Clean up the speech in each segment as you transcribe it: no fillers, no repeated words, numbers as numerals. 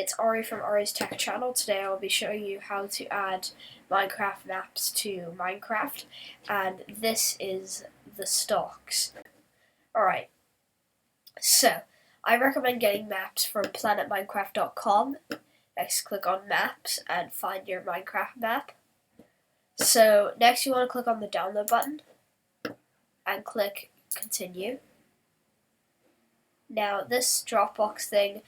It's Ari from Ari's Tech Channel. Today I'll be showing you how to add Minecraft maps to Minecraft, and this is the Stalks. Alright, so I recommend getting maps from planetminecraft.com. Next, click on Maps and find your Minecraft map. So next you want to click on the download button and click Continue. Now this Dropbox thing,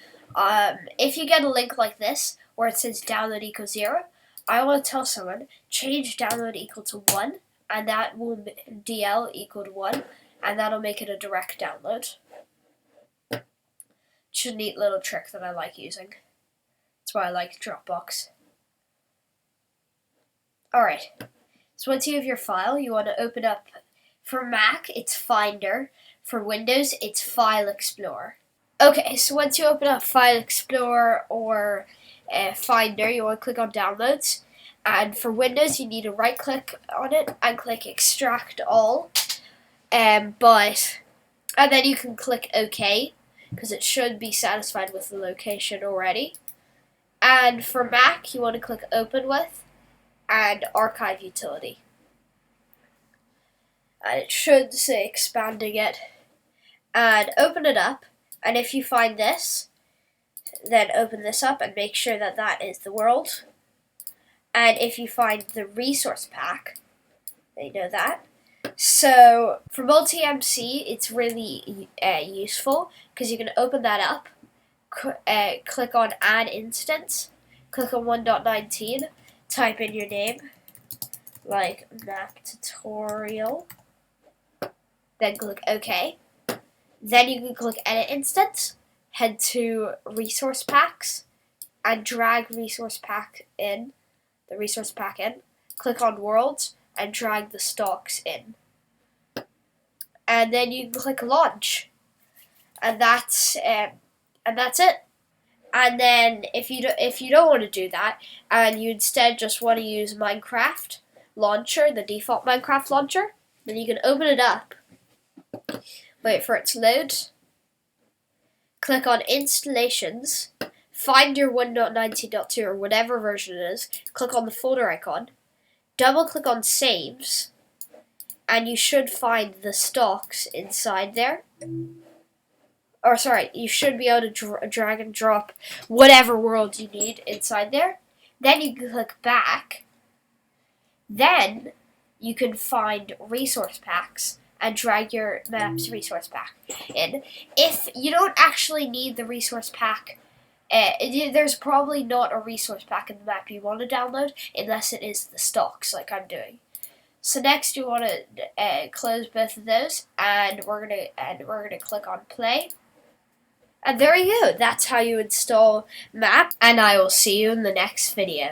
if you get a link like this where it says download equals 0, I want to tell someone change download equal to 1, and that will DL equal to 1, and that'll make it a direct download. It's a neat little trick that I like using. That's why I like Dropbox. Alright, so once you have your file, you want to open up. For Mac, it's Finder. For Windows, it's File Explorer. Okay, so once you open up File Explorer or Finder, you want to click on Downloads. And for Windows, you need to right-click on it and click Extract All. And then you can click OK, because it should be satisfied with the location already. And for Mac, you want to click Open With and Archive Utility. And it should say expanding it, and open it up, and if you find this, then open this up and make sure that that is the world. And if you find the resource pack, they know that. So for MultiMC, it's really useful because you can open that up, click on Add Instance, click on 1.19, type in your name, like map tutorial. Then click OK. Then you can click Edit Instance, head to Resource Packs, and drag the resource pack in. Click on Worlds and drag the Stalks in. And then you can click Launch, and that's it. And then if you don't want to do that, and you instead just want to use Minecraft Launcher, the default Minecraft launcher, then you can open it up. Wait for it to load. Click on Installations. Find your 1.19.2 or whatever version it is. Click on the folder icon. Double click on Saves. And you should find the Stalks inside there. Or sorry, you should be able to drag and drop whatever world you need inside there. Then you can click back. Then you can find resource packs and drag your map's resource pack in. If you don't actually need the resource pack, there's probably not a resource pack in the map you want to download unless it is the Stalks like I'm doing. So next you want to close both of those, and we're gonna click on play. And there you go. That's how you install map, and I will see you in the next video.